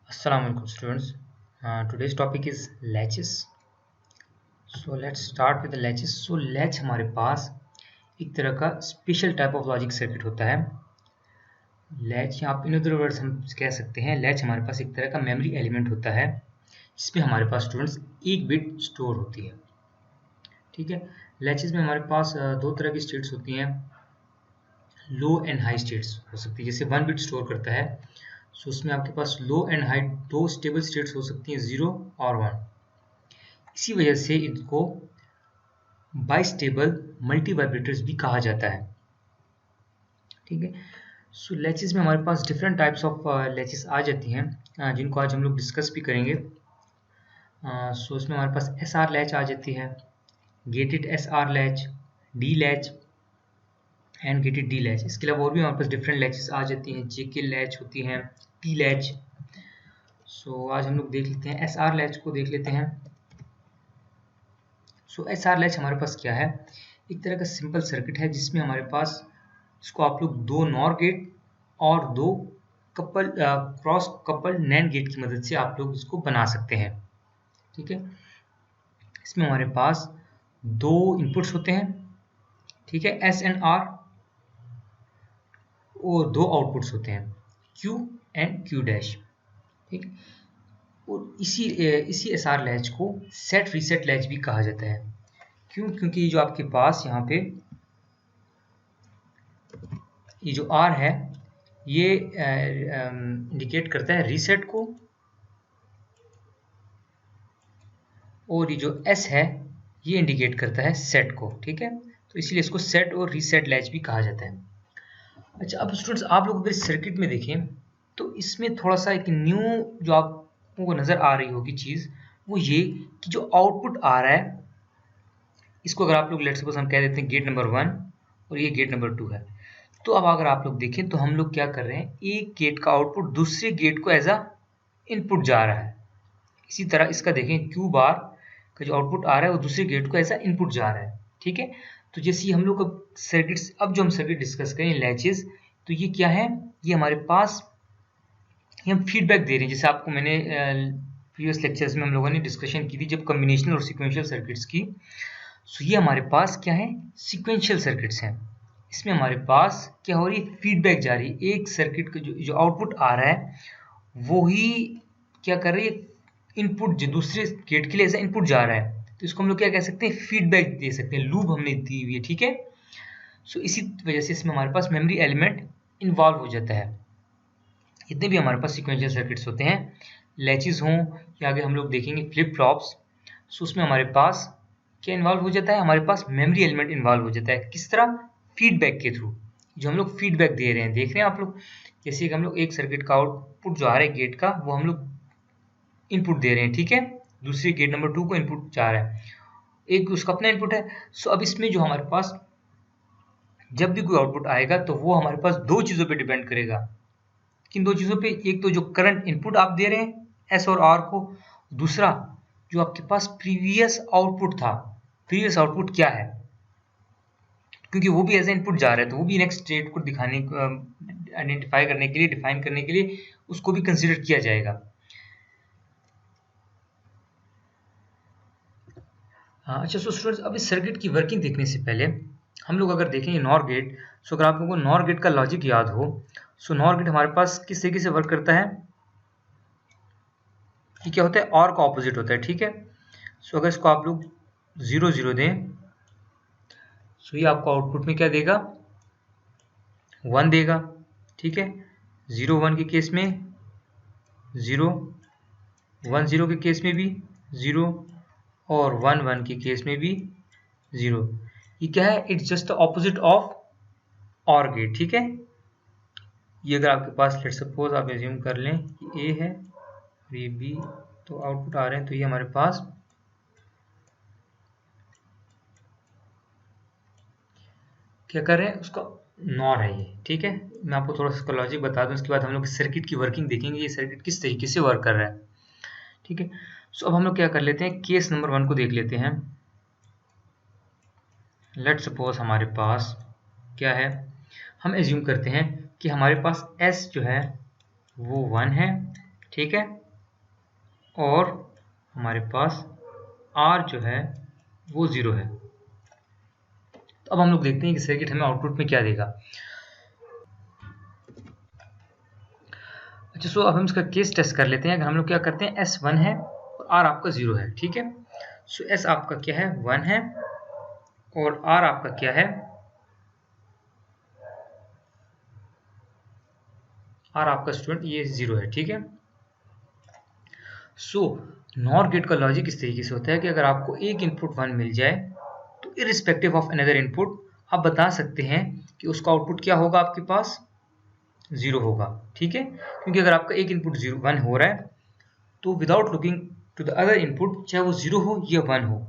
Assalamu alaikum students. Today's topic is latches. So let's start with the latches. So latch हमारे पास एक तरह का special type of logic circuit होता है. Latch या आप इन अदर वर्ड्स हम कह सकते हैं लैच हमारे पास एक तरह का मेमोरी एलिमेंट होता है जिसमें हमारे पास स्टूडेंट्स एक बिट स्टोर होती है. ठीक है. लैचेस में हमारे पास दो तरह की स्टेट्स होती हैं. लो एंड हाई स्टेट्स हो सकती है. जैसे 1 बिट स्टोर करता है सो उसमें आपके पास लो एंड हाई दो स्टेबल स्टेट्स हो सकती हैं 0 और 1. इसी वजह से इनको बाइस्टेबल मल्टी वाइब्रेटर्स भी कहा जाता है. ठीक है. सो लैचेस में हमारे पास डिफरेंट टाइप्स ऑफ लैचेस आ जाती हैं जिनको आज हम लोग डिस्कस भी करेंगे. सो इसमें हमारे पास SR लैच आ जाती है, gated SR latch, D latch and gated D latch. इसके अलावा और भी हमारे पास डिफरेंट लैचेस आ जाती हैं. JK लैच होती हैं, T लैच. सो आज हम लोग देख लेते हैं SR लैच को देख लेते हैं. सो SR लैच हमारे पास क्या है, एक तरह का सिंपल सर्किट है जिसमें हमारे पास इसको आप लोग दो नॉर गेट और दो क्रॉस कपल नैंड गेट की मदद से आप लोग इसको बना सकते हैं. ठीक है. इसमें हमारे पास दो इनपुट्स होते हैं. ठीक है, S एंड R, और दो आउटपुट्स होते हैं Q एंड Q डैश. ठीक. और इसी SR लैच को सेट रीसेट लैच भी कहा जाता है. क्यों? क्योंकि ये जो आपके पास यहाँ पे ये जो R है ये इंडिकेट करता है रीसेट को, और ये जो S है ये इंडिकेट करता है सेट को. ठीक है. तो इसीलिए इसको सेट और रीसेट लैच भी कहा जाता है. अच्छा, अब स्टूडेंट्स आप लोग अगर इस सर्किट में देखें तो इसमें थोड़ा सा एक न्यू जो आपको नज़र आ रही होगी चीज़, वो ये कि जो आउटपुट आ रहा है इसको अगर आप लोग लेट्स सपोज हम कह देते हैं गेट नंबर 1 और ये गेट नंबर 2 है. तो अब अगर आप लोग देखें तो हम लोग क्या कर रहे हैं, एक गेट का आउटपुट दूसरे गेट को एज अ इनपुट जा रहा है. इसी तरह इसका देखें क्यू बार का जो आउटपुट आ रहा है वो दूसरे गेट को एज अ इनपुट जा रहा है. ठीक है. तो जैसे हम लोग अब जो हम सर्किट डिस्कस करें लैचेस, तो ये क्या है, ये हमारे पास ये हम फीडबैक दे रहे हैं. जैसे आपको मैंने प्रीवियस लेक्चर्स में हम लोगों ने डिस्कशन की थी जब कॉम्बिनेशनल और सीक्वेंशियल सर्किट्स की. सो ये हमारे पास क्या है, सीक्वेंशियल सर्किट्स हैं. इसमें हमारे पास क्या हो रही है, फीडबैक जा रही है. एक सर्किट का जो आउटपुट आ रहा है वो ही क्या कर रही है, इनपुट जो दूसरे गेट के लिए ऐसा इनपुट जा रहा है, तो इसको हम लोग क्या कह सकते हैं, फीडबैक दे सकते हैं. लूप हमने दी हुई है. ठीक है. सो इसी वजह से इसमें हमारे पास मेमोरी एलिमेंट इन्वॉल्व हो जाता है. जितने भी हमारे पास सिक्वेंशियल सर्किट्स होते हैं, लैचेस हों या आगे हम लोग देखेंगे फ्लिप फ्लॉप्स, सो उसमें हमारे पास क्या इन्वॉल्व हो जाता है, हमारे पास मेमोरी एलिमेंट इन्वॉल्व हो जाता है. किस तरह, फीडबैक के थ्रू. जो हम लोग फीडबैक दे रहे हैं, देख रहे हैं आप लोग, जैसे कि हम लोग एक सर्किट का आउटपुट जो आ रहा है गेट का वो हम लोग इनपुट दे रहे हैं. ठीक है. दूसरे गेट नंबर 2 को इनपुट जा रहा है, एक उसका अपना इनपुट है. सो अब इसमें जो हमारे पास जब भी कोई आउटपुट आएगा तो वो हमारे पास दो चीज़ों पे डिपेंड करेगा. किन दो चीज़ों पे, एक तो जो करंट इनपुट आप दे रहे हैं एस और आर को, दूसरा जो आपके पास प्रीवियस आउटपुट था, प्रीवियस आउटपुट क्या है, क्योंकि वो भी एज ए इनपुट जा रहा है तो वो भी नेक्स्ट स्टेट को दिखाने आइडेंटिफाई करने के लिए, डिफाइन करने के लिए उसको भी कंसिडर किया जाएगा. अच्छा, सो स्टूडेंट्स अब इस सर्किट की वर्किंग देखने से पहले हम लोग अगर देखें नॉर गेट, सो अगर आप लोगों को नॉर गेट का लॉजिक याद हो, सो नॉर गेट हमारे पास किस तरीके से वर्क करता है, ये क्या होता है, और का ऑपोजिट होता है. ठीक है. सो अगर इसको आप लोग 0 0 दें, सो ये आपको आउटपुट में क्या देगा, 1 देगा. ठीक है. 0 1 के केस में 0, 1 0 के केस में भी 0, और 1 1 के केस में भी 0. ये क्या है, it's just the opposite of और गेट. ठीक है. ये अगर आपके पास लेट्स सपोज आप एज्यूम कर लें कि A है और ये B, तो आउटपुट आ रहे हैं, तो ये हमारे पास क्या कर रहे हैं, उसका नॉर है ये. ठीक है. मैं आपको थोड़ा सा लॉजिक बता दूं, उसके बाद हम लोग सर्किट की वर्किंग देखेंगे, ये सर्किट किस तरीके से वर्क कर रहा है. ठीक है. सो अब हम लोग क्या कर लेते हैं, केस नंबर 1 को देख लेते हैं. लेट सपोज हमारे पास क्या है, हम एज्यूम करते हैं कि हमारे पास S जो है वो 1 है. ठीक है, और हमारे पास R जो है वो 0 है। तो अब हम लोग देखते हैं कि सर्किट हमें आउटपुट में क्या देगा। अच्छा, सो अब हम इसका केस टेस्ट कर लेते हैं। अगर हम लोग क्या करते हैं, S1 है और R आपका 0 है, ठीक है। सो S आपका क्या है, 1 है, और R आपका क्या है, R आपका स्टूडेंट ये 0 है, ठीक है। सो नॉर गेट का लॉजिक इस तरीके से होता है कि अगर आपको एक इनपुट 1 मिल जाए तो इरिस्पेक्टिव ऑफ अनदर इनपुट आप बता सकते हैं कि उसका आउटपुट क्या होगा, आपके पास 0 होगा, ठीक है। क्योंकि अगर आपका एक इनपुट 1 हो रहा है तो without looking to the other input, चाहे वो 0 हो या 1 हो,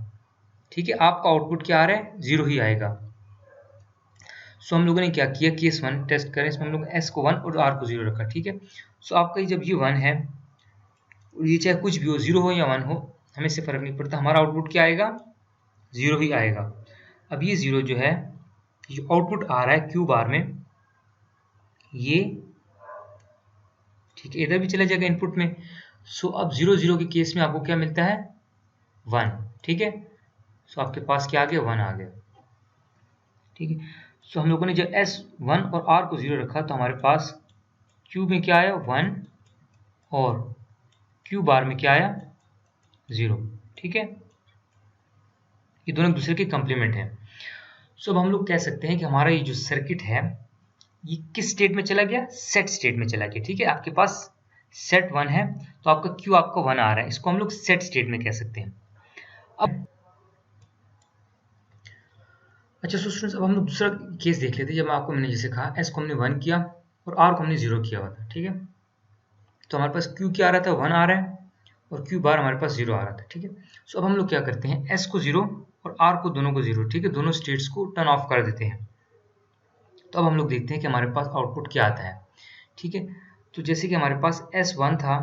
ठीक है, आपका आउटपुट क्या आ रहा है, 0 ही आएगा। सो हम लोगों ने क्या किया, केस 1 टेस्ट करें, इसमें हम लोग S को 1 और R को 0 रखा, ठीक है। सो आपका जब ये 1 है, ये चाहे कुछ भी हो, 0 हो या 1 हो, हमें इससे फर्क नहीं पड़ता, हमारा आउटपुट क्या आएगा, 0 ही आएगा। अब ये 0 जो है, जो आउटपुट आ रहा है क्यू बार में, ये ठीक है इधर भी चला जाएगा इनपुट में। सो अब 0 0 के केस में आपको क्या मिलता है, 1, ठीक है। सो आपके पास क्या आ गया, 1 आ गया, ठीक है। सो हम लोगों ने जब S1 और R को 0 रखा तो हमारे पास Q में क्या आया, 1, और Q बार में क्या आया, 0, ठीक है। ये दोनों एक दूसरे के कंप्लीमेंट हैं। सो अब हम लोग कह सकते हैं कि हमारा ये जो सर्किट है ये किस स्टेट में चला गया, सेट स्टेट में चला गया, ठीक है। आपके पास सेट 1 है तो आपका Q आपका 1 आ रहा है, इसको हम लोग सेट स्टेट में कह सकते हैं। अब अच्छा सो स्टूडेंट्स, अब हम लोग दूसरा केस देख लेते हैं। जब आपको मैंने जैसे कहा S को हमने 1 किया और R को हमने 0 किया हुआ था, ठीक है। तो हमारे पास Q क्या आ रहा था, 1 आ रहा है, और Q बार हमारे पास 0 आ रहा था, ठीक है। सो अब हम लोग क्या करते हैं, S को 0 और R को दोनों को 0, ठीक है, दोनों स्टेट्स को टर्न ऑफ कर देते हैं। तो अब हम लोग देखते हैं कि हमारे पास आउटपुट क्या आता है, ठीक है। तो जैसे कि हमारे पास S1 था,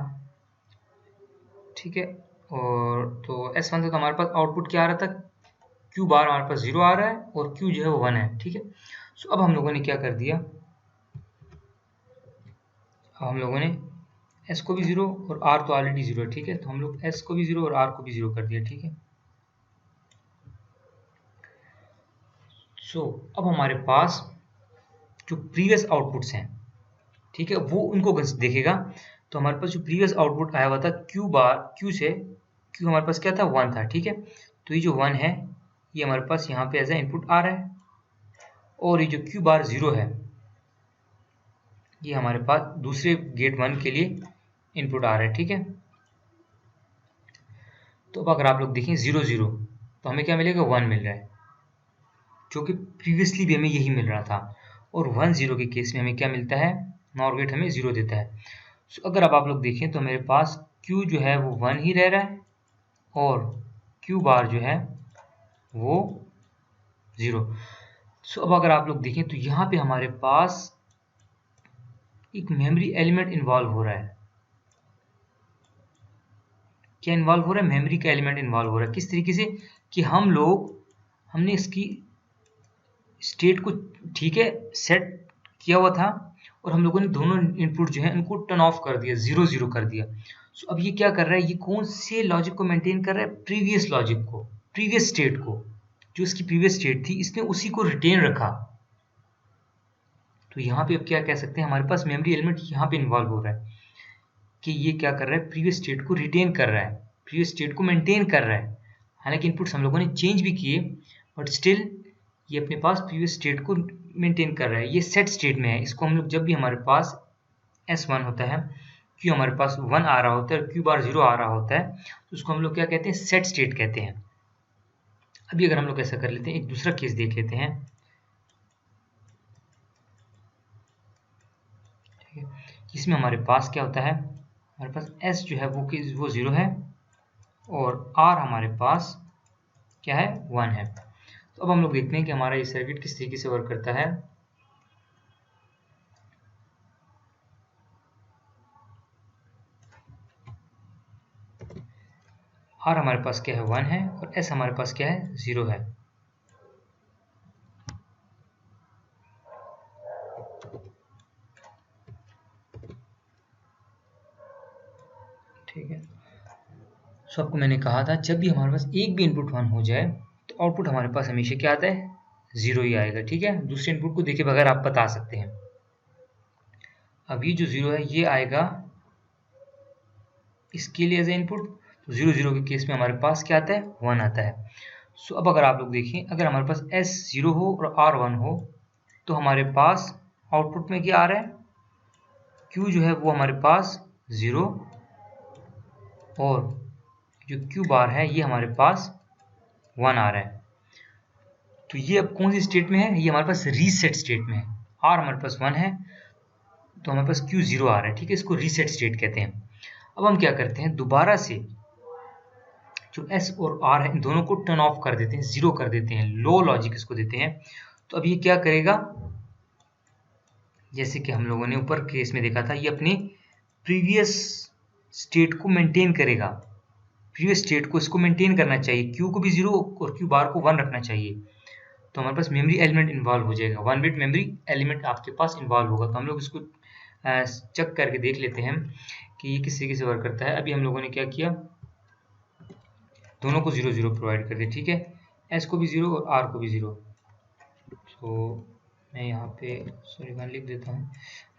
ठीक है, और तो S1 था तो हमारे पास आउटपुट क्या आ रहा था, Q बार हमारे पास 0 आ रहा है और Q जो है वो 1 है, ठीक है। सो अब हम लोगों ने क्या कर दिया, हम लोगों ने S को भी 0 और R तो ऑलरेडी 0 है, ठीक है, तो हम लोग S को भी 0 और R को भी 0 कर दिया, ठीक है। सो अब हमारे पास जो प्रीवियस आउटपुट्स हैं, ठीक है, वो उनको देखेगा। तो हमारे पास जो प्रीवियस आउटपुट आया हुआ था Q बार, Q से Q हमारे पास क्या था, 1 था, ठीक है। तो ये जो 1 है ये हमारे पास यहाँ पे एज ए इनपुट आ रहा है, और ये जो Q बार 0 है ये हमारे पास दूसरे गेट 1 के लिए इनपुट आ रहा है, ठीक है। तो अब अगर आप लोग देखें 0 0 तो हमें क्या मिलेगा, 1 मिल रहा है, जो कि प्रीवियसली भी हमें यही मिल रहा था। और 1 0 के केस में हमें क्या मिलता है, नॉर गेट हमें 0 देता है। सो अगर अब आप लोग देखें तो मेरे पास Q जो है वो 1 ही रह रहा है, और Q बार जो है वो 0। सो अब अगर आप लोग देखें तो यहाँ पे हमारे पास एक मेमोरी एलिमेंट इन्वॉल्व हो रहा है। क्या इन्वॉल्व हो रहा है, मेमोरी का एलिमेंट इन्वॉल्व हो रहा है। किस तरीके से कि हमने इसकी स्टेट को, ठीक है, सेट किया हुआ था, और हम लोगों ने दोनों इनपुट जो है उनको टर्न ऑफ कर दिया, 0 0 कर दिया। सो अब ये क्या कर रहा है, ये कौन से लॉजिक को मेंटेन कर रहा है, प्रीवियस लॉजिक को, प्रीवियस स्टेट को, जो इसकी प्रीवियस स्टेट थी इसने उसी को रिटेन रखा। तो यहाँ पे अब क्या कह सकते हैं, हमारे पास मेमोरी एलिमेंट यहाँ पे इन्वॉल्व हो रहा है कि ये क्या कर रहा है, प्रीवियस स्टेट को रिटेन कर रहा है, प्रीवियस स्टेट को मेंटेन कर रहा है। हालांकि इनपुट्स हम लोगों ने चेंज भी किए, बट स्टिल ये अपने पास प्रीवियस स्टेट को मेंटेन कर रहा है, ये सेट स्टेट में है। इसको हम लोग जब भी हमारे पास S1 होता है, Q हमारे पास 1 आ रहा होता है, Q बार 0 आ रहा होता है, तो उसको हम लोग क्या कहते हैं, सेट स्टेट कहते हैं। अभी अगर हम लोग ऐसा कर लेते हैं, एक दूसरा केस देख लेते हैं, ठीक है। इसमें हमारे पास क्या होता है, हमारे पास S जो है वो 0 है, और R हमारे पास क्या है, 1 है। तो अब हम लोग देखते हैं कि हमारा ये सर्किट किस तरीके से वर्क करता है। R हमारे पास क्या है, 1 है, और S हमारे पास क्या है, 0 है। ठीक है। सो आपको मैंने कहा था जब भी हमारे पास एक भी इनपुट 1 हो जाए तो आउटपुट हमारे पास हमेशा क्या आता है, 0 ही आएगा। ठीक है, दूसरे इनपुट को देखे बगैर आप बता सकते हैं। अब ये जो 0 है ये आएगा इसके लिए एज ए इनपुट, तो 0 0 के केस में हमारे पास क्या आता है, 1 आता है। सो अब अगर आप लोग देखें, अगर हमारे पास S 0 हो और R 1 हो तो हमारे पास आउटपुट में क्या आ रहा है, Q जो है वो हमारे पास 0 और जो Q बार है ये हमारे पास 1 आ रहा है। तो ये अब कौन सी स्टेट में है, ये हमारे पास रीसेट स्टेट में है। R हमारे पास 1 है तो हमारे पास Q 0 आ रहा है। ठीक है, इसको रीसेट स्टेट कहते हैं। अब हम क्या करते हैं, दोबारा से जो S और R है इन दोनों को टर्न ऑफ कर देते हैं, 0 कर देते हैं, लो लॉजिक इसको देते हैं। तो अब ये क्या करेगा, जैसे कि हम लोगों ने ऊपर केस में देखा था, ये अपनी प्रीवियस स्टेट को मेंटेन करेगा। प्रीवियस स्टेट को इसको मेंटेन करना चाहिए, Q को भी 0 और Q बार को 1 रखना चाहिए। तो हमारे पास मेमोरी एलिमेंट इन्वॉल्व हो जाएगा, 1 बिट मेमोरी एलिमेंट आपके पास इन्वॉल्व होगा। तो हम लोग इसको चेक करके देख लेते हैं कि ये किस तरीके से वर्क करता है। अभी हम लोगों ने क्या किया, दोनों को 0 0 प्रोवाइड कर दिया। ठीक है, S को भी 0 और R को भी 0। तो मैं यहाँ पे सॉरी 1 लिख देता हूँ।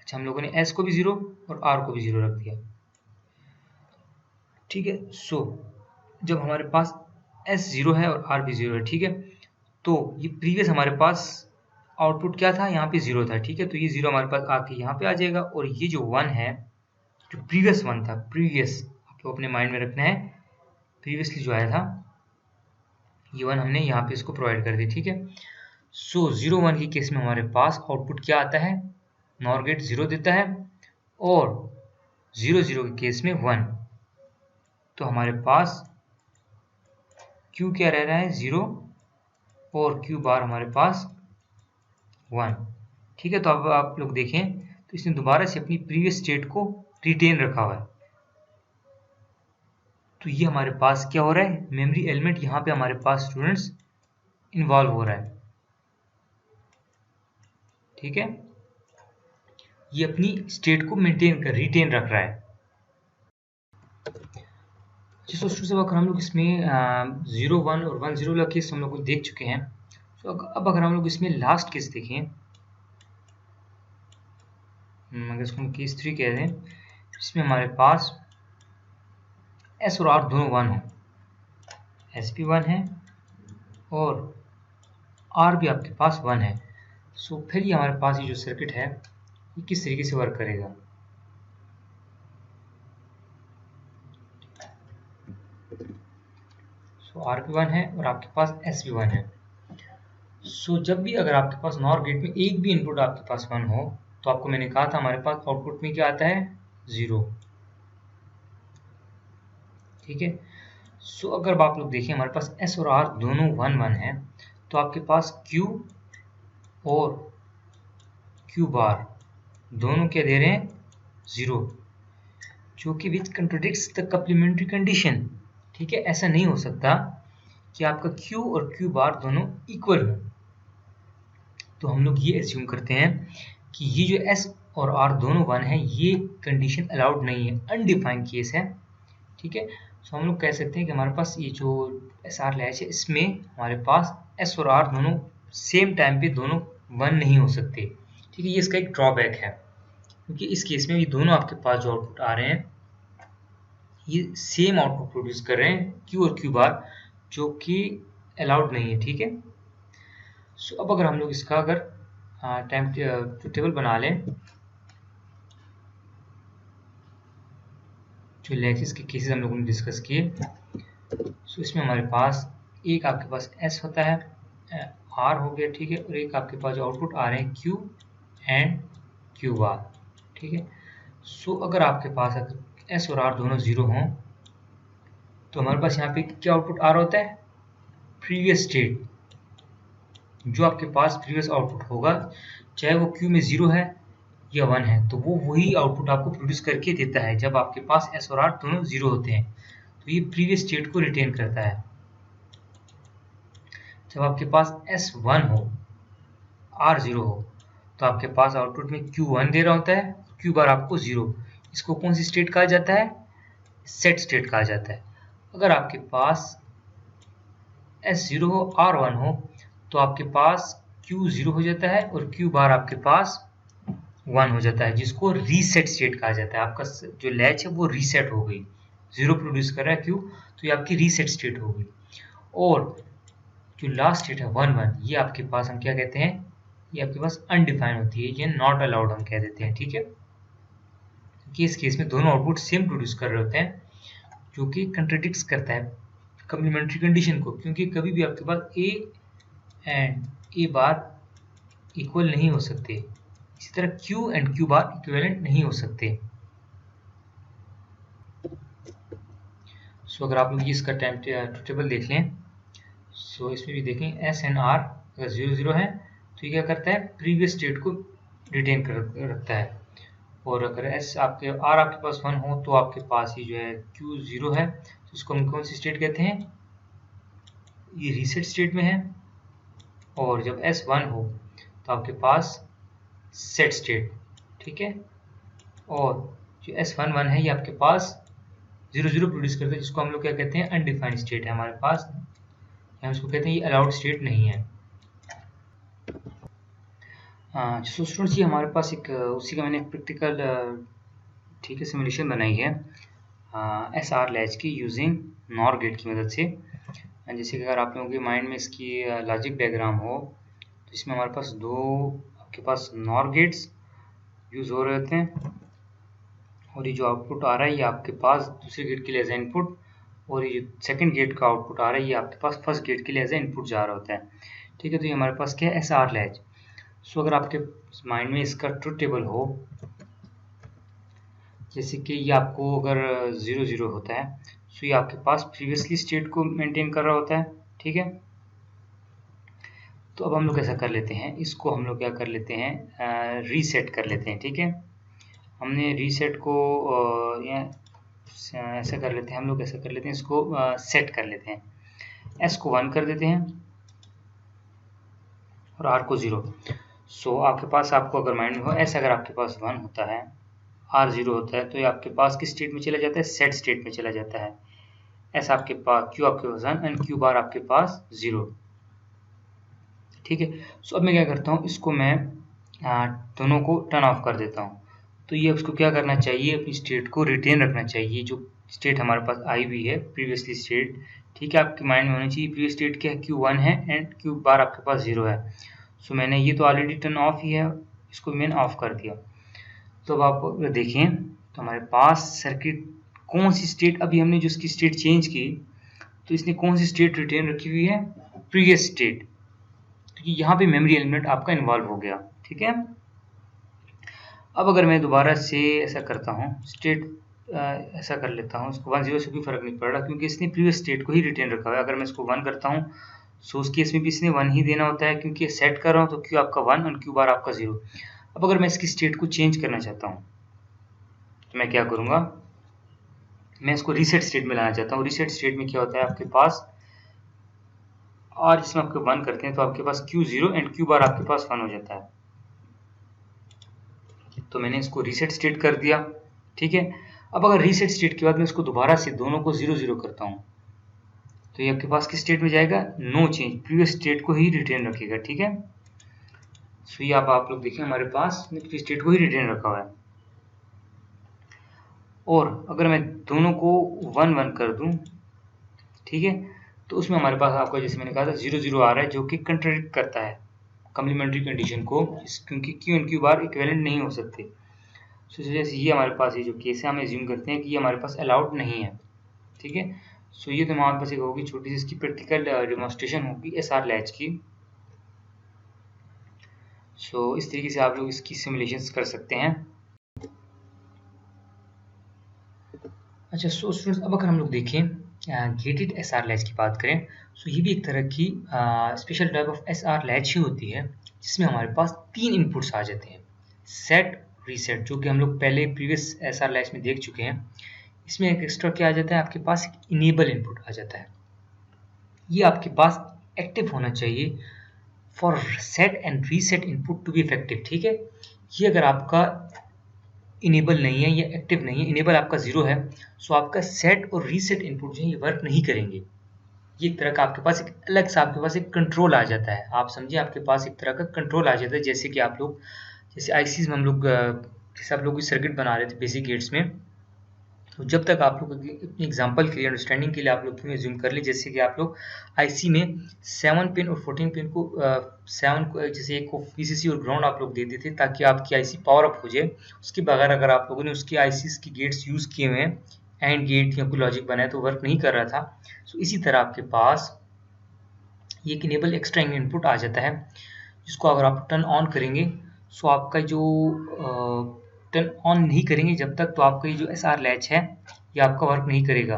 अच्छा, हम लोगों ने S को भी 0 और R को भी 0 रख दिया। ठीक है, सो जब हमारे पास S 0 है और R भी 0 है, ठीक है, तो ये प्रीवियस हमारे पास आउटपुट क्या था, यहाँ पे 0 था। ठीक है, तो ये 0 हमारे पास आके यहाँ पे आ जाएगा और ये जो 1 है, जो प्रीवियस 1 था, प्रीवियस आपको अपने माइंड में रखना है, प्रीवियसली जो आया था ये 1 हमने यहाँ पे इसको प्रोवाइड कर दिया। ठीक है, सो 0 1 के केस में हमारे पास आउटपुट क्या आता है, नॉर गेट 0 देता है और 0 0 के केस में 1। तो हमारे पास Q क्या रह रहा है, 0 और Q बार हमारे पास 1। ठीक है, तो अब आप लोग देखें तो इसने दोबारा से अपनी प्रीवियस स्टेट को रिटेन रखा हुआ है। तो ये हमारे पास क्या हो रहा है, मेमोरी एलिमेंट यहाँ पे हमारे पास स्टूडेंट्स इन्वॉल्व हो रहा है। ठीक है, ये अपनी स्टेट को मेंटेन कर रिटेन रख रहा है। जिस स्टूडेंट्स अगर हम लोग इसमें 0 1 और 1 0 वाला केस हम लोग देख चुके हैं, तो अब अगर हम लोग इसमें लास्ट केस देखें, अगर इसको हम केस 3 कह दें, इसमें हमारे पास S और R दोनों 1 हो, S भी 1 है और R भी आपके पास 1 है। सो फिर ये हमारे पास ये जो सर्किट है ये किस तरीके से वर्क करेगा। सो R भी 1 है और आपके पास S भी 1 है। सो जब भी अगर आपके पास नॉर गेट में एक भी इनपुट आपके पास 1 हो तो आपको मैंने कहा था हमारे पास आउटपुट में क्या आता है, 0। ठीक है, सो अगर आप लोग देखें हमारे पास S और R दोनों 1 1 है तो आपके पास Q और Q बार दोनों क्या दे रहे हैं, 0, जो कि विच कंट्रोडिक्ट्स द कप्लीमेंट्री कंडीशन। ठीक है, ऐसा नहीं हो सकता कि आपका Q और Q बार दोनों इक्वल हो। तो हम लोग ये एज्यूम करते हैं कि ये जो S और R दोनों 1 है ये कंडीशन अलाउड नहीं है, अनडिफाइंड केस है। ठीक है, तो हम लोग कह सकते हैं कि हमारे पास ये जो SR लैच है इसमें हमारे पास S और R दोनों सेम टाइम पे दोनों 1 नहीं हो सकते। ठीक है, ये इसका एक ड्रॉबैक है, क्योंकि इस केस में ये दोनों आपके पास जो आउटपुट आ रहे हैं ये सेम आउटपुट प्रोड्यूस कर रहे हैं, Q और Q बार, जो कि अलाउड नहीं है। ठीक है, सो अब अगर हम लोग इसका अगर टाइम टेबल बना लें, जो लैचेस के केसेस हम लोगों ने डिस्कस किए, सो इसमें हमारे पास एक आपके पास S होता है, R हो गया, ठीक है, और एक आपके पास जो आउटपुट आ रहे हैं Q एंड Q बार। ठीक है, सो अगर आपके पास अगर S और R दोनों 0 हों तो हमारे पास यहाँ पे क्या आउटपुट आ रहा होता है, प्रीवियस स्टेट। जो आपके पास प्रीवियस आउटपुट होगा चाहे वो Q में 0 है या 1 है, तो वो वही आउटपुट आपको प्रोड्यूस करके देता है जब आपके पास S और R दोनों 0 होते हैं। तो ये प्रीवियस स्टेट को रिटेन करता है। जब आपके पास S 1 हो, R 0 हो, तो आपके पास आउटपुट में Q 1 दे रहा होता है, Q बार आपको 0। इसको कौन सी स्टेट कहा जाता है, सेट स्टेट कहा जाता है। अगर आपके पास S0 हो R1 हो तो आपके पास Q0 हो जाता है और Q बार आपके पास 1 हो जाता है, जिसको रीसेट स्टेट कहा जाता है। आपका जो लैच है वो रीसेट हो गई, 0 प्रोड्यूस कर रहा है Q, तो ये आपकी रीसेट स्टेट हो गई। और जो लास्ट स्टेट है 1 1, ये आपके पास हम क्या कहते हैं, ये आपके पास अनडिफाइंड होती है, ये नॉट अलाउड हम कह देते हैं, ठीक है। क्योंकि इस केस में दोनों आउटपुट सेम प्रोड्यूस कर रहे होते हैं, जो कि कंट्राडिक्ट्स करता है कम्प्लीमेंट्री कंडीशन को, क्योंकि कभी भी आपके पास A and A bar equal नहीं हो सकते, इसी तरह Q and Q bar equivalent नहीं हो सकते। सो अगर आप लोग इसका टाइम टेबल देख लें, सो इसमें भी देखें S एंड R अगर 0 0 है तो ये क्या करता है, प्रीवियस स्टेट को रिटेन कर रखता है। और अगर S आपके R आपके पास 1 हो तो आपके पास ये जो है Q 0 है, तो इसको हम कौन सी स्टेट कहते हैं, ये रीसेट स्टेट में है। और जब S 1 हो तो आपके पास सेट स्टेट, ठीक है। और जो S11 है ये आपके पास 0 0 प्रोड्यूस करता है, जिसको हम लोग क्या कहते हैं, अनडिफाइंड स्टेट है हमारे पास, हम इसको कहते हैं ये अलाउड स्टेट नहीं है। सो स्टूडेंट्स, ये हमारे पास एक उसी का मैंने एक प्रैक्टिकल ठीक है सिमुलेशन बनाई है SR लैच की यूजिंग नॉर गेट की मदद से। जैसे कि अगर आप लोगों के माइंड में इसकी लॉजिक डायग्राम हो तो इसमें हमारे पास दो आपके पास नॉर गेट्स यूज हो रहे होते हैं, और ये जो आउटपुट आ रहा है ये आपके पास दूसरे गेट के लिए एज इनपुट, और ये जो सेकंड गेट का आउटपुट आ रहा है ये आपके पास फर्स्ट गेट के लिए एज इनपुट जा रहा होता है, ठीक है। तो ये हमारे पास क्या है, SR लैच। सो अगर आपके माइंड में इसका ट्रुथ टेबल हो, जैसे कि ये आपको अगर 0 0 होता है, सो ये आपके पास प्रीवियसली स्टेट को मेंटेन कर रहा होता है, ठीक है। तो अब हम लोग ऐसा कर लेते हैं, इसको हम लोग क्या कर लेते हैं, रीसेट कर लेते हैं, ठीक है। हमने रीसेट को ऐसा कर लेते हैं, हम लोग ऐसा कर लेते हैं, इसको सेट कर लेते हैं, S को 1 कर देते हैं और R को 0। सो आपके पास, आपको अगर माइंड में हो, S अगर आपके पास 1 होता है, R 0 होता है, तो ये आपके पास किस स्टेट में चला जाता है, सेट स्टेट में चला जाता है। S आपके पास, Q आपके पास 1 एंड Q बार आपके पास 0, ठीक है। सो अब मैं क्या करता हूँ, इसको मैं दोनों को टर्न ऑफ कर देता हूँ। तो ये उसको क्या करना चाहिए, अपनी स्टेट को रिटेन रखना चाहिए, जो स्टेट हमारे पास आई हुई है प्रीवियसली स्टेट, ठीक है। आपके माइंड में होनी चाहिए प्रीवियस स्टेट क्या है, Q1 है एंड Q बार आपके पास 0 है। सो मैंने ये तो ऑलरेडी टर्न ऑफ ही है, इसको मैंने ऑफ कर दिया। तो अब आप देखें तो हमारे पास सर्किट कौन सी स्टेट, अभी हमने जो इसकी स्टेट चेंज की तो इसने कौन सी स्टेट रिटेन रखी हुई है, प्रीवियस स्टेट, क्योंकि यहाँ पे मेमोरी एलिमेंट आपका इन्वॉल्व हो गया, ठीक है। अब अगर मैं दोबारा से ऐसा करता हूँ, स्टेट ऐसा कर लेता हूँ, इसको 1 0 से कोई फर्क नहीं पड़ रहा, क्योंकि इसने प्रीवियस स्टेट को ही रिटेन रखा हुआ है। अगर मैं इसको 1 करता हूँ, सो उस केस में भी इसने 1 ही देना होता है, क्योंकि सेट कर रहा हूँ तो Q आपका 1 और Q बार आपका 0। अब अगर मैं इसकी स्टेट को चेंज करना चाहता हूँ तो मैं क्या करूँगा, मैं इसको रीसेट स्टेट में लाना चाहता हूँ। रीसेट स्टेट में क्या होता है, आपके पास, और इसमें आपके 1 करते हैं तो आपके पास Q 0 एंड Q बार आपके पास 1 हो जाता है। तो मैंने इसको रीसेट स्टेट कर दिया, ठीक है। अब अगर रीसेट स्टेट के बाद मैं इसको दोबारा से दोनों को 0 0 करता हूँ तो ये आपके पास किस स्टेट में जाएगा, नो चेंज, प्रीवियस स्टेट को ही रिटेन रखेगा, ठीक है। सो ये आप लोग देखिए हमारे पास प्रीवियस स्टेट को ही रिटेन रखा हुआ है। और अगर मैं दोनों को 1 1 कर दूं, ठीक है, तो उसमें हमारे पास आपका, जैसे मैंने कहा था, 0 0 आ रहा है, जो कि कंट्राडिक्ट करता है कम्प्लीमेंट्री कंडीशन को, क्योंकि Q and Q bar equivalent नहीं हो सकते। सो जैसे ये हमारे पास ये जो केस है, हम एज्यूम करते हैं कि ये हमारे पास अलाउड नहीं है, ठीक है। सो ये तो हमारे पास एक होगी छोटी सी इसकी प्रैक्टिकल डेमोन्स्ट्रेशन होगी SR लैच की। सो इस तरीके से आप लोग इसकी सिमुलेशंस कर सकते हैं। अच्छा, सो स्टूडेंट्स, अब अगर हम लोग देखें गेटेड SR लैच की बात करें, सो ये भी एक तरह की special type of SR latch ही होती है, जिसमें हमारे पास 3 इनपुट्स आ जाते हैं, सेट, रीसेट, जो कि हम लोग पहले प्रीवियस SR लैच में देख चुके हैं। इसमें एक एक्स्ट्रा क्या आ जाता है, आपके पास एक इनेबल इनपुट आ जाता है। ये आपके पास एक्टिव होना चाहिए for set and reset input to be effective, ठीक है। ये अगर आपका इनेबल नहीं है या एक्टिव नहीं है, इनेबल आपका 0 है, सो आपका सेट और रीसेट इनपुट जो है ये वर्क नहीं करेंगे। ये एक तरह का आपके पास एक अलग सा आपके पास एक कंट्रोल आ जाता है। आप समझिए आपके पास एक तरह का कंट्रोल आ जाता है, जैसे कि आप लोग जैसे आईसीज में हम लोग जैसे आप लोग सर्किट बना रहे थे बेसिक गेट्स में, तो जब तक आप लोग अपनी एग्जांपल के लिए अंडरस्टैंडिंग के लिए आप लोग क्यों एज्यूम कर ले, जैसे कि आप लोग आईसी में 7 पिन और 14 पिन को 7 को जैसे एक को वीसीसी और ग्राउंड आप लोग देते थे ताकि आपकी आईसी पावर अप हो जाए। उसके बगैर अगर आप लोगों ने उसकी आईसीज की गेट्स यूज़ किए हुए हैं, एंड गेट या कोई लॉजिक बनाया तो वर्क नहीं कर रहा था। सो इसी तरह आपके पास ये एक इनेबल एक्स्ट्रा इनपुट आ जाता है, जिसको अगर आप टर्न ऑन करेंगे, सो आपका जो टर्न ऑन नहीं करेंगे जब तक, तो आपका ये जो एसआर लैच है ये आपका वर्क नहीं करेगा,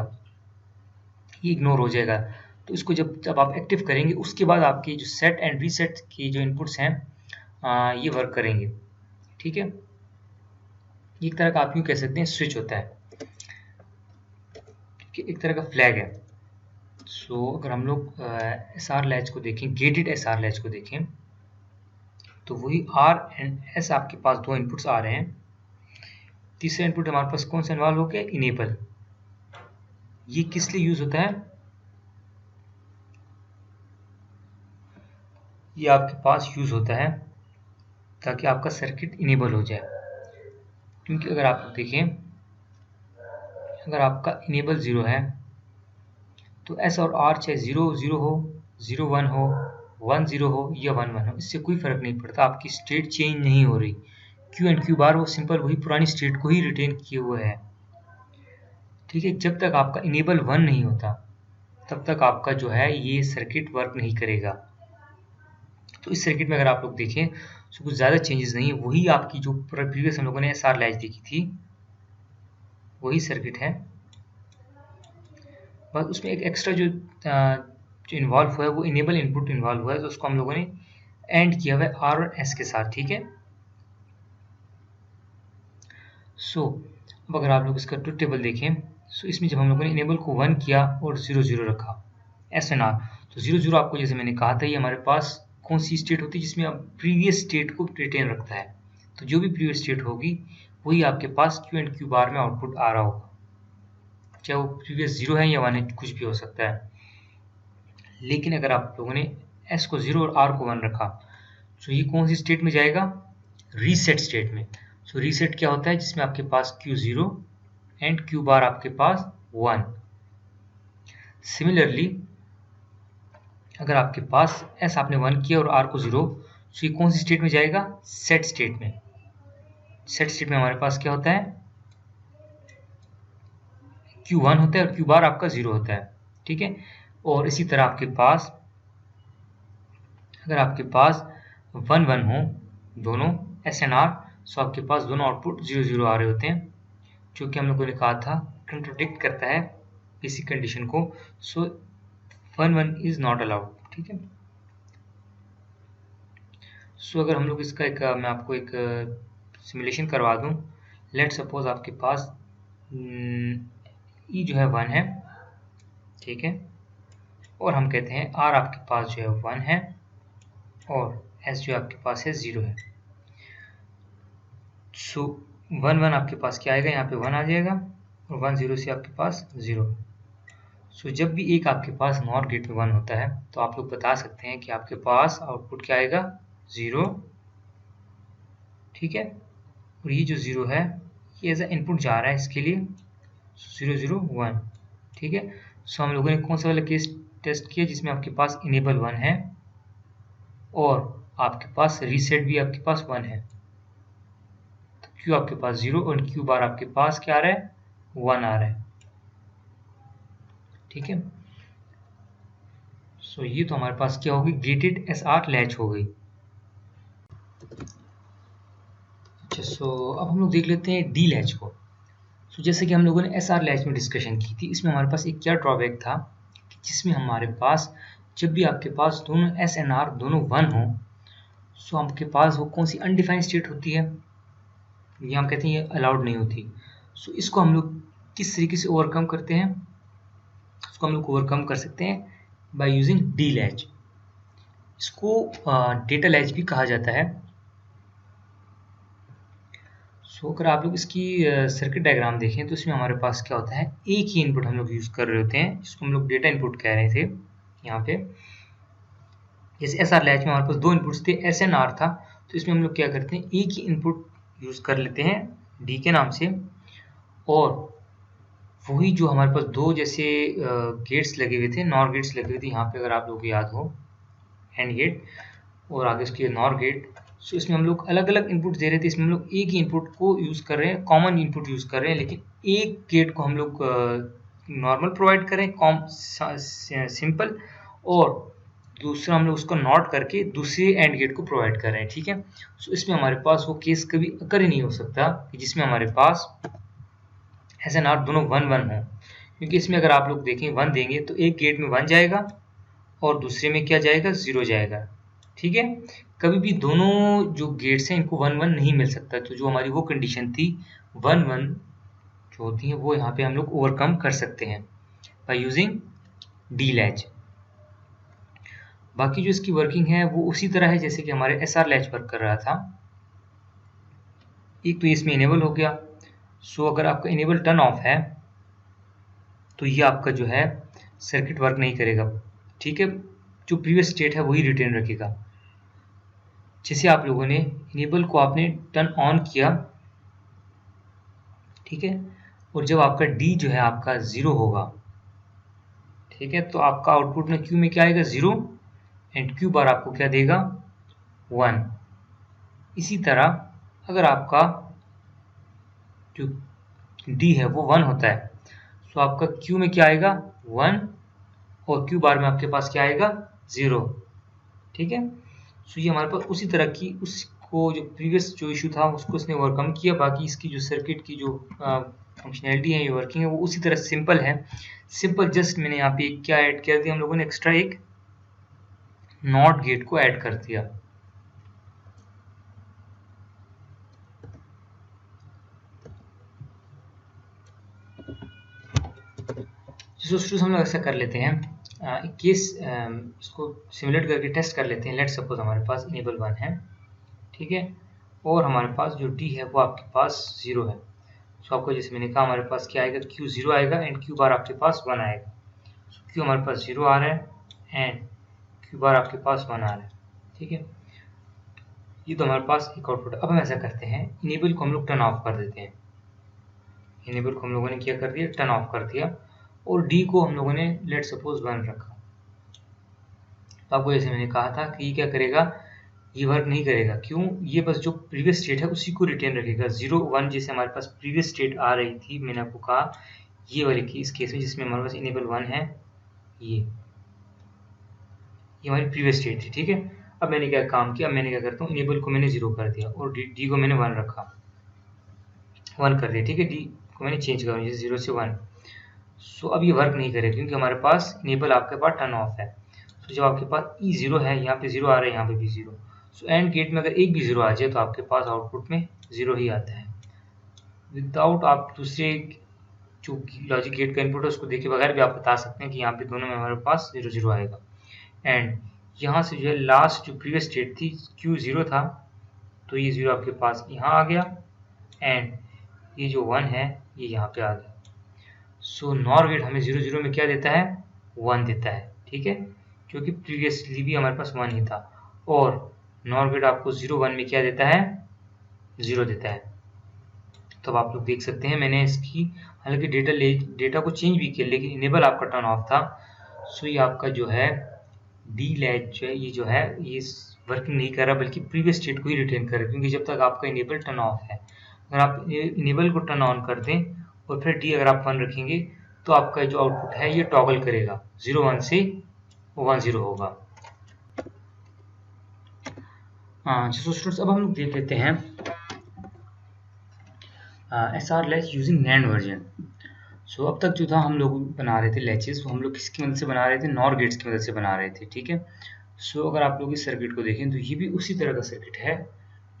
ये इग्नोर हो जाएगा। तो इसको जब आप एक्टिव करेंगे उसके बाद आपके जो सेट एंड रीसेट की जो इनपुट्स हैं ये वर्क करेंगे। ठीक है, एक तरह का आप यूँ कह सकते हैं स्विच होता है, एक तरह का फ्लैग है। सो अगर हम लोग एसआर लैच को देखें, गेटेड एसआर लैच को देखें, तो वही आर एंड एस आपके पास दो इनपुट्स आ रहे हैं। तीसरा इनपुट हमारे पास कौन सा इन्वॉल्व हो गया, इनेबल। ये किस लिए यूज होता है, ये आपके पास यूज होता है ताकि आपका सर्किट इनेबल हो जाए। क्योंकि अगर आप देखें, अगर आपका इनेबल 0 है तो एस और आर चाहे 0 हो, 0 1 हो, 1 0 हो या 1 1 हो, इससे कोई फर्क नहीं पड़ता, आपकी स्टेट चेंज नहीं हो रही। क्यू एंड क्यू बार वो सिंपल वही पुरानी स्टेट को ही रिटेन किए हुए है। ठीक है, जब तक आपका इनेबल 1 नहीं होता तब तक आपका जो है ये सर्किट वर्क नहीं करेगा। तो इस सर्किट में अगर आप लोग देखें तो कुछ ज़्यादा चेंजेस नहीं है, वही आपकी जो प्रीवियस हम लोगों ने एसआर लैच देखी थी वही सर्किट है, बस उसमें एक एक्स्ट्रा जो इन्वॉल्व हुआ है वो इनेबल इनपुट इन्वॉल्व हुआ है, तो उसको हम लोगों ने एंड किया हुआ है आर और एस के साथ। ठीक है, सो अब अगर आप लोग इसका ट्रुथ टेबल देखें, सो इसमें जब हम लोगों ने इनेबल को 1 किया और 0 0 रखा एस एन आर, तो 0 0 आपको जैसे मैंने कहा था ये हमारे पास कौन सी स्टेट होती है जिसमें अब प्रीवियस स्टेट को रिटेन रखता है। तो जो भी प्रीवियस स्टेट होगी वही आपके पास क्यू एंड क्यू बार में आउटपुट आ रहा होगा, चाहे वो प्रीवियस 0 है या 1 है, कुछ भी हो सकता है। लेकिन अगर आप लोगों ने एस को 0 और आर को 1 रखा तो ये कौन सी स्टेट में जाएगा, रीसेट स्टेट में। सो रीसेट क्या होता है, जिसमें आपके पास Q0 एंड Q बार आपके पास 1। सिमिलरली अगर आपके पास S आपने 1 किया और R को 0, तो ये कौन सी स्टेट में जाएगा, सेट स्टेट में। सेट स्टेट में हमारे पास क्या होता है, Q1 होता है और Q बार आपका 0 होता है। ठीक है, और इसी तरह आपके पास अगर आपके पास 1 1 हो दोनों S एंड R, सो आपके पास दोनों आउटपुट 0 0 आ रहे होते हैं, जो कि हम लोगों ने कहा था कंट्रोडिक्ट करता है बेसिक कंडीशन को। सो 1 1 इज नॉट अलाउड। ठीक है, सो अगर हम लोग इसका एक मैं आपको एक सिमुलेशन करवा दूं, लेट सपोज आपके पास ई जो है 1 है, ठीक है, और हम कहते हैं R आपके पास जो है 1 है और S जो आपके पास है 0 है। सो 1 1 आपके पास क्या आएगा, यहाँ पे 1 आ जाएगा और 1 0 से आपके पास 0। सो जब भी एक आपके पास नॉट गेट में 1 होता है तो आप लोग बता सकते हैं कि आपके पास आउटपुट क्या आएगा, 0। ठीक है, और ये जो 0 है ये एज ए इनपुट जा रहा है इसके लिए, 0 0 1। ठीक है, सो हम लोगों ने कौन सा वाला केस टेस्ट किया जिसमें आपके पास इनेबल 1 है और आपके पास रीसेट भी आपके पास 1 है। तो Q आपके पास 0 और Q बार आपके पास क्या आ रहा है, 1 आ रहा है। ठीक है, सो ये तो हमारे पास क्या होगी, गेटेड एसआर लैच हो गई। अच्छा, सो अब हम लोग देख लेते हैं डी लैच को। सो जैसे कि हम लोगों ने एसआर लैच में डिस्कशन की थी, इसमें हमारे पास एक क्या ड्रॉबैक था कि जिसमें हमारे पास जब भी आपके पास दोनों एस एंड आर दोनों 1 हो, सो आपके पास वो कौन सी अनडिफाइंड स्टेट होती है, ये हम कहते हैं ये अलाउड नहीं होती। सो इसको हम लोग किस तरीके से ओवरकम करते हैं, इसको हम लोग ओवरकम कर सकते हैं बाय यूजिंग डी लैच। इसको डेटा लैच भी कहा जाता है। सो अगर आप लोग इसकी सर्किट डायग्राम देखें तो इसमें हमारे पास क्या होता है, एक ही इनपुट हम लोग यूज़ कर रहे होते हैं, जिसको हम लोग डेटा इनपुट कह रहे थे यहाँ पे। जैसे एस आर लैच में हमारे पास दो इनपुट्स थे, एस एंड आर था, तो इसमें हम लोग क्या करते हैं, एक ही इनपुट यूज़ कर लेते हैं डी के नाम से, और वही जो हमारे पास दो जैसे गेट्स लगे हुए थे, नॉर गेट्स लगे हुए थे यहाँ पे, अगर आप लोगों को याद हो, एंड गेट और आगे उसके नॉर गेट। सो इसमें हम लोग अलग अलग इनपुट दे रहे थे, इसमें हम लोग एक ही इनपुट को यूज़ कर रहे हैं, कॉमन इनपुट यूज़ कर रहे हैं, लेकिन एक गेट को हम लोग नॉर्मल प्रोवाइड करें, सिंपल, और दूसरा हम लोग उसको नॉट करके दूसरे एंड गेट को प्रोवाइड कर रहे हैं, ठीक है। सो इसमें हमारे पास वो केस कभी अकर ही नहीं हो सकता कि जिसमें हमारे पास एस एंड आर दोनों 1 1 हो, क्योंकि इसमें अगर आप लोग देखें 1 देंगे तो एक गेट में 1 जाएगा और दूसरे में क्या जाएगा, 0 जाएगा, ठीक है। कभी भी दोनों जो गेट्स हैं इनको 1 1 नहीं मिल सकता, तो जो हमारी वो कंडीशन थी 1 1 जो होती है वो यहाँ पे हम लोग ओवरकम कर सकते हैं बाय यूजिंग डी लैच। बाकी जो इसकी वर्किंग है वो उसी तरह है जैसे कि हमारे एस आर लैच वर्क कर रहा था। एक तो इसमें इनेबल हो गया, सो अगर आपका इनेबल टर्न ऑफ है तो ये आपका जो है सर्किट वर्क नहीं करेगा, ठीक है। जो प्रीवियस स्टेट है वही रिटेन रखेगा। जैसे आप लोगों ने इनेबल को आपने टर्न ऑन किया, ठीक है, और जब आपका डी जो है आपका 0 होगा, ठीक है, तो आपका आउटपुट में क्यू में क्या आएगा, 0, एंड क्यू बार आपको क्या देगा, 1। इसी तरह अगर आपका जो डी है वो 1 होता है, तो आपका क्यू में क्या आएगा, 1, और क्यू बार में आपके पास क्या आएगा, 0, ठीक है। सो ये हमारे पास उसी तरह की, उसको जो प्रीवियस जो इशू था उसको इसने ओवरकम किया। बाकी इसकी जो सर्किट की जो फंक्शनैलिटी है, ये वर्किंग है, वो उसी तरह सिंपल है। सिंपल जस्ट मैंने यहाँ पे क्या ऐड कर दिया, हम लोगों ने एक्स्ट्रा एक नॉट गेट को ऐड कर दिया। तो हम लोग ऐसा कर लेते हैं, एक केस इसको सिमुलेट करके टेस्ट कर लेते हैं। लेट्स सपोज हमारे पास इनेबल 1 है, ठीक है, और हमारे पास जो डी है वो आपके पास 0 है। सो आपको जैसे मैंने कहा हमारे पास क्या आएगा, क्यू 0 आएगा एंड क्यू बार आपके पास 1 आएगा। सो क्यू हमारे पास 0 आ रहा है एंड क्यू बार आपके पास 1 आ रहा है, ठीक है। ये तो हमारे पास एक आउटपुट है। अब हम ऐसा करते हैं, इनेबल को हम लोग टर्न ऑफ कर देते हैं। इनेबल को हम लोगों ने क्या कर दिया, टर्न ऑफ कर दिया, और डी को हम लोगों ने लेट सपोज 1 रखा। तो आपको जैसे मैंने कहा था कि ये क्या करेगा, ये वर्क नहीं करेगा। क्यों, ये बस जो प्रीवियस स्टेट है उसी को रिटेन रखेगा। 0 1 जैसे हमारे पास प्रीवियस स्टेट आ रही थी, मैंने आपको कहा ये वाली की इस केस में जिसमें हमारे पास इनेबल 1 है, ये हमारी प्रीवियस स्टेट थी, ठीक है। अब मैंने क्या काम किया, मैंने क्या करता हूँ, इनेबल को मैंने 0 कर दिया और डी को मैंने 1 रखा, 1 कर दिया, ठीक है। डी को मैंने चेंज कर दिया 0 से 1। सो अब ये वर्क नहीं करेगा क्योंकि हमारे पास इनेबल आपके पास टर्न ऑफ है। तो जब आपके पास ई 0 है, यहाँ पे 0 आ रहा है, यहाँ पे भी 0। सो एंड गेट में अगर एक भी 0 आ जाए तो आपके पास आउटपुट में 0 ही आता है, विदाउट आप दूसरे जो लॉजिक गेट का इनपुट है उसको देखे बगैर भी आप बता सकते हैं कि यहाँ पे दोनों में हमारे पास 0 0 आएगा। एंड यहाँ से जो है लास्ट जो प्रीवियस स्टेट थी क्यू 0 था, तो ये 0 आपके पास यहाँ आ गया एंड ये जो 1 है ये यहाँ पे आ गया। सो नॉर गेट हमें 0 0 में क्या देता है, 1 देता है, ठीक है, क्योंकि प्रीवियसली भी हमारे पास 1 ही था। और नॉर गेट आपको 0 1 में क्या देता है, 0 देता है। तो अब आप लोग देख सकते हैं मैंने इसकी हालांकि डेटा को चेंज भी किया, लेकिन इनेबल आपका टर्न ऑफ था। सो ये आपका जो है डी लैच जो है ये जो है ये वर्किंग नहीं कर रहा, बल्कि प्रीवियस स्टेट को ही रिटेन कर रहा है, क्योंकि जब तक आपका इनेबल टर्न ऑफ है। अगर आप इनेबल को टर्न ऑन कर दें और फिर डी अगर आप 1 रखेंगे तो आपका जो आउटपुट है ये टॉगल करेगा, 0 1 से 1 0 होगा। तो स्टूडेंट्स अब हम लोग देख लेते हैं SR latch using NAND version. So अब तक जो था हम लोग बना रहे थे लैचेस, वो हम लोग किसकी मदद से बना रहे थे, नॉर गेट्स की मदद से बना रहे थे, ठीक है। सो अगर आप लोग इस सर्किट को देखें तो ये भी उसी तरह का सर्किट है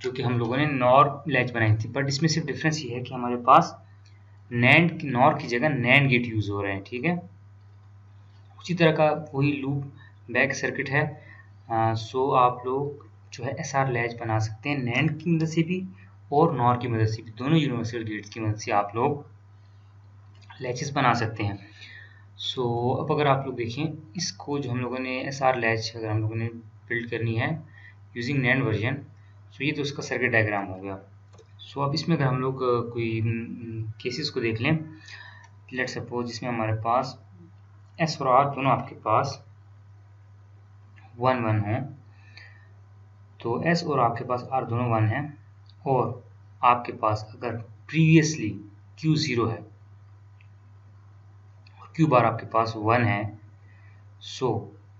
जो कि हम लोगों ने नॉर लैच बनाई थी, बट इसमें सिर्फ डिफरेंस ये है कि हमारे पास नैंड नॉर की जगह नैंड गेट यूज हो रहे हैं, ठीक है। उसी तरह का वही लूप बैक सर्किट है। सो आप लोग जो है SR लैच बना सकते हैं नैंड की मदद से भी और नॉर की मदद से, दोनों यूनिवर्सल गेट्स की मदद से आप लोग लैचेस बना सकते हैं। अब अगर आप लोग देखें इसको, जो हम लोगों ने SR लैच अगर हम लोगों ने बिल्ड करनी है यूजिंग NAND वर्जन, ये तो उसका सर्किट डायग्राम हो गया। अब इसमें अगर हम लोग कोई केसेस को देख लें, लेट सपोज जिसमें हमारे पास S और R दोनों आपके पास 1 1 हो, तो S और आपके पास R दोनों 1 हैं, और आपके पास अगर प्रीवियसली Q 0 है और Q बार आपके पास 1 है,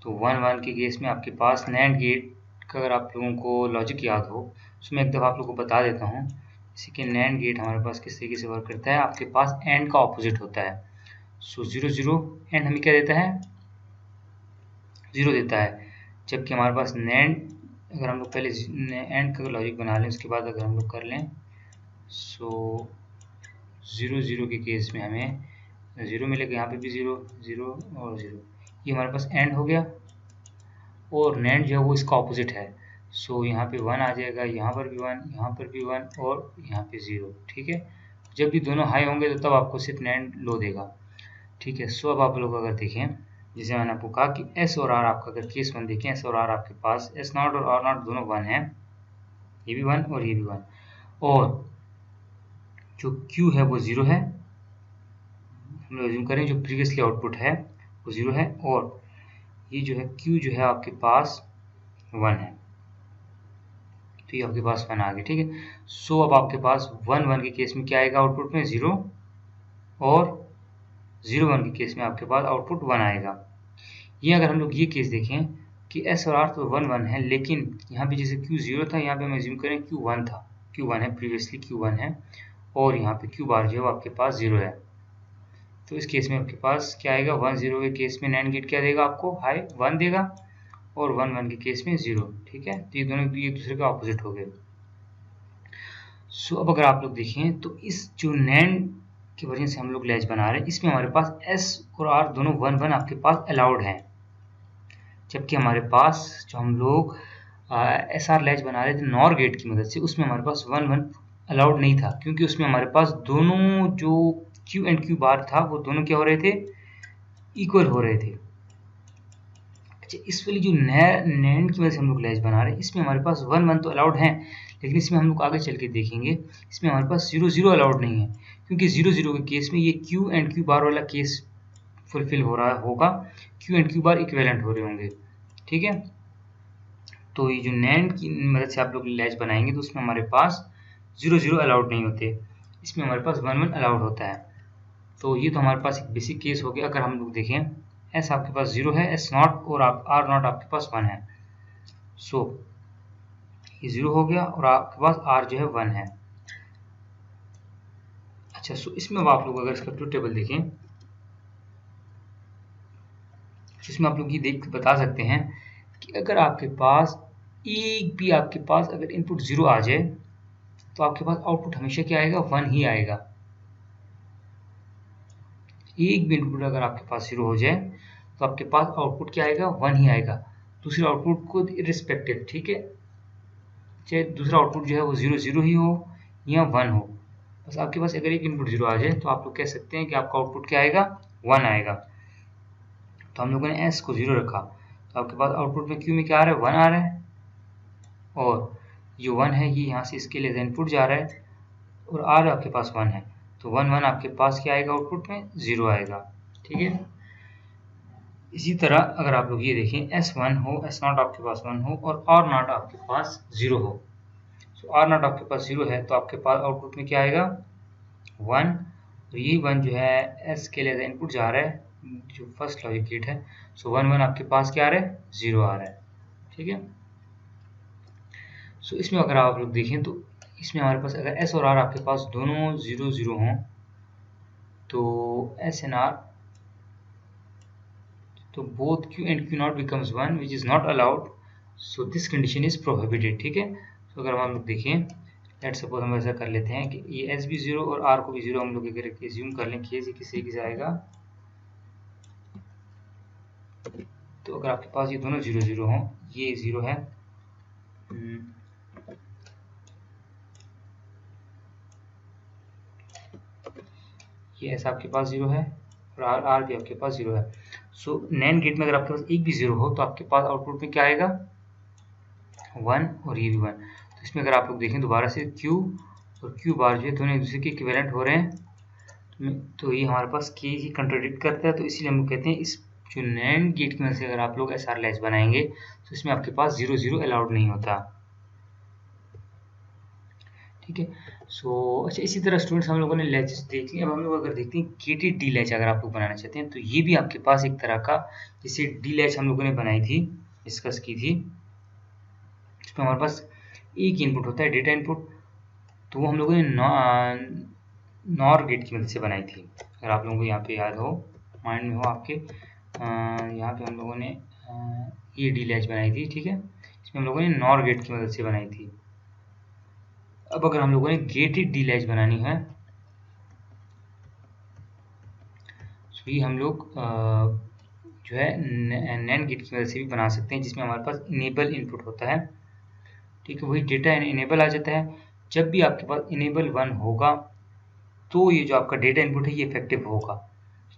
तो 1 1 के केस में आपके पास NAND गेट का अगर आप लोगों को लॉजिक याद हो, उसमें एक दफ़ा आप लोगों को बता देता हूँ। जैसे कि NAND गेट हमारे पास किस तरीके से वर्क करता है, आपके पास AND का ऑपोजिट होता है। 0 0 AND हमें क्या देता है, 0 देता है, जबकि हमारे पास NAND अगर हम लोग पहले AND का लॉजिक बना लें, उसके बाद अगर हम लोग कर लें, 0 0 के केस में हमें 0 मिलेगा, यहाँ पे भी 0 0 और 0, ये हमारे पास एंड हो गया। और NAND जो है वो इसका ऑपोजिट है, यहाँ पे 1 आ जाएगा, यहाँ पर भी 1, यहाँ पर भी 1 और यहाँ पे 0। ठीक है, जब भी दोनों हाई होंगे तो तब आपको सिर्फ NAND लो देगा। ठीक है, अब आप लोग अगर देखें, जैसे मैंने आपको कहा कि S और R आपका अगर केस 1 देखें, S और R आपके पास S0 और R0 दोनों 1 हैं, ये भी 1 और ये भी 1, और जो Q है वो 0 है, हम लोग अज्यूम करें जो प्रीवियसली आउटपुट है वो 0 है, और ये जो है Q जो है आपके पास 1 है, तो ये आपके पास 1 आ गया। ठीक है, अब आपके पास 1 1 के केस में क्या आएगा आउटपुट में, 0, और 0 1 के केस में आपके पास आउटपुट 1 आएगा। ये अगर हम लोग ये केस देखें कि S और R तो 1 1 है, लेकिन यहाँ पे जैसे Q 0 था, यहाँ पे हम अज्यूम करें Q 1 था, Q 1 है, प्रीवियसली Q 1 है, और यहाँ पे Q बार जो है वो आपके पास 0 है, तो इस केस में आपके पास क्या आएगा, 1 0 के केस में NAND गेट क्या देगा आपको, हाई 1 देगा, और 1 1 के केस में 0। ठीक है, तो ये दोनों एक दूसरे के ऑपोजिट हो गए। अब अगर आप लोग देखें तो इस जो NAND की वजह से हम लोग लैच बना रहे हैं, इसमें हमारे पास S और R दोनों 1 1 आपके पास अलाउड हैं, जबकि हमारे पास जो हम लोग SR लैच बना रहे थे NOR गेट की मदद से, उसमें हमारे पास 1 1 अलाउड नहीं था, क्योंकि उसमें हमारे पास दोनों जो Q एंड Q बार था वो दोनों क्या हो रहे थे, इक्वल हो रहे थे। अच्छा, इस वाली जो NAND की वजह से हम लोग लैच बना रहे हैं, इसमें हमारे पास 1 1 तो अलाउड हैं, लेकिन इसमें हम लोग आगे चल के देखेंगे, इसमें हमारे पास 0 0 अलाउड नहीं है, क्योंकि 0 0 के केस में ये Q एंड Q बार वाला केस फुलफिल हो रहा होगा, Q and Q bar equivalent हो रहे होंगे। ठीक है, तो ये जो NAND की मदद से आप लोग लैच बनाएंगे तो उसमें हमारे पास 0 0 अलाउड नहीं होते, इसमें हमारे पास 1 1 अलाउड होता है। तो ये तो हमारे पास एक बेसिक केस हो गया। अगर हम लोग देखें, S आपके पास 0 है, S0 और R0 आपके पास 1 है, ये 0 हो गया, और आपके पास R जो है 1 है। अच्छा, इसमें अब आप लोग अगर इसका ट्रुथ टेबल देखें, इसमें आप लोग ये देख बता सकते हैं कि अगर आपके पास एक भी आपके पास अगर इनपुट 0 आ जाए, तो आपके पास आउटपुट हमेशा क्या आएगा, 1 ही आएगा। एक भी इनपुट अगर आपके पास 0 हो जाए तो आपके पास आउटपुट क्या आएगा, 1 ही आएगा, दूसरे आउटपुट को इररिस्पेक्टिव। ठीक है, चाहे दूसरा आउटपुट जो है वो 0 0 ही हो या 1 हो, बस आपके पास अगर एक इनपुट 0 आ जाए तो आप लोग कह सकते हैं कि आपका आउटपुट क्या आएगा, 1 आएगा। तो हम लोगों ने S को 0 रखा, तो आपके पास आउटपुट में Q में क्या आ रहा है, 1 आ रहा है, और ये 1 है ये यहाँ से इसके लिए इनपुट जा रहा है, और R आपके पास 1 है, तो 1 1 आपके पास क्या आएगा, आउटपुट में 0 आएगा। ठीक है, इसी तरह अगर आप लोग ये देखें, S1 हो, S0 आपके पास 1 हो, और R0 आपके पास 0 हो, R0 आपके पास 0 है, तो आपके पास आउटपुट में क्या आएगा, 1, तो ये 1 जो है S के लिए इनपुट जा रहा है, जो फर्स्ट लॉजिक गेट है, 1 1 आपके पास क्या आ रहा है, 0 आ रहा है। ठीक है, इसमें अगर आप लोग देखें तो इसमें हमारे पास अगर S और R आपके पास दोनों 0 0 हों, तो S and R, तो both Q and Q naught becomes 1 which is not allowed, so this condition is prohibited। ठीक है, तो अगर हम लोग देखें, लेट्स सपोज हम ऐसा कर लेते हैं कि ये S भी 0 और R को भी 0 हम लोग अगर एज्यूम कर लें, केस किस तरीके से आएगा, तो अगर आपके पास ये दोनों 0 0 हों, ये 0 है, कि एस आपके पास 0 है और आर भी आपके पास 0 है। सो नैंड गेट में अगर आपके पास एक भी 0 हो तो आपके पास आउटपुट में क्या आएगा 1 और ये भी 1। तो इसमें अगर आप लोग देखें दोबारा से Q और Q बार जो है दोनों एक दूसरे के इक्विवेलेंट हो रहे हैं, तो ये हमारे पास K ही कंट्राडिक्ट करता है। तो इसीलिए हम लोग कहते हैं इस जो नैंड गेट की मदद से अगर आप लोग SR लैच बनाएंगे तो इसमें आपके पास 0 0 अलाउड नहीं होता, ठीक है। अच्छा, इसी तरह स्टूडेंट्स हम लोगों ने लैचेस देख ली। अब हम लोग अगर देखते हैं गेटेड डी लैच अगर आप लोग बनाना चाहते हैं तो ये भी आपके पास एक तरह का, जैसे डी लैच हम लोगों ने बनाई थी, डिस्कस की थी, इसमें हमारे पास एक इनपुट होता है डेटा इनपुट, तो वो हम लोगों ने नॉर गेट की मदद से बनाई थी। अगर आप लोगों को यहाँ पे याद हो, माइंड में हो आपके, यहाँ पे हम लोगों ने ये डी लैच बनाई थी, ठीक है। इसमें हम लोगों ने नॉर गेट की मदद से बनाई थी। अब अगर हम लोगों ने गेटेड डी लैच बनानी है तो ये हम लोग जो है नैंड गेट की मदद से भी बना सकते हैं, जिसमें हमारे पास इनेबल इनपुट होता है, ठीक है। वही डेटा इनेबल आ जाता है। जब भी आपके पास इनेबल 1 होगा तो ये जो आपका डेटा इनपुट है ये इफेक्टिव होगा,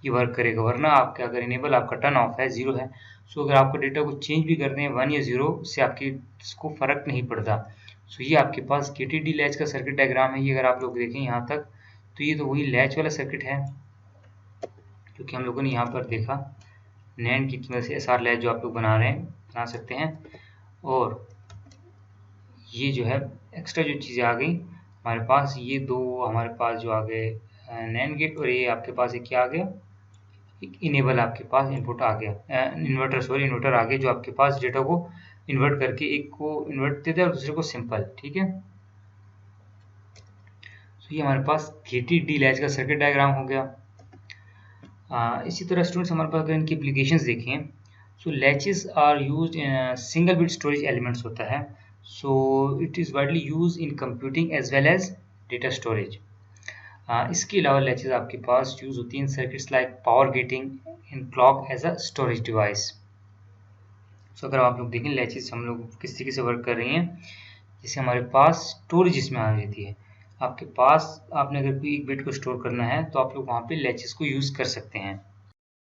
ये वर्क करेगा। वरना आपका अगर इनेबल आपका टर्न ऑफ है, 0 है, सो अगर आपको डेटा को चेंज भी कर दें 1 या 0 से आपकी इसको फर्क नहीं पड़ता। सो ये आपके पास गेटेड डी लैच का सर्किट डायग्राम है। ये अगर आप लोग देखें यहाँ तक तो ये तो वही लैच वाला सर्किट है क्योंकि हम लोगों ने यहाँ पर देखा नैंड की मदद से SR लैच जो आप लोग बना सकते हैं। और ये जो है एक्स्ट्रा जो चीज़ें आ गई हमारे पास, ये दो हमारे पास जो आ गए नैंड गेट, और ये आपके पास एक क्या आ गया, एक इनेबल आपके पास इनपुट आ गया, इन्वर्टर आ गया जो आपके पास डेटा को इन्वर्ट करके एक को इन्वर्ट देता है और दूसरे को सिंपल, ठीक है। तो ये हमारे पास गेटेड डी लैच का सर्किट डायग्राम हो गया। इसी तरह स्टूडेंट्स हमारे पास अगर इनकी एप्लीकेशंस देखें, so latches are used in single bit storage elements होता है, so it is widely use in computing as well as data storage. इसके अलावा लैचेस आपके पास यूज होती हैं in circuits like power gating in clock as a storage device. So अगर आप लोग देखें लैचेस हम लोग किस तरीके से वर्क कर रही हैं, जैसे हमारे पास स्टोरेज इसमें आ जाती है, आपके पास आपने अगर कोई एक बिट को स्टोर करना है तो आप लोग वहाँ पे लैचेस को यूज़ कर सकते हैं।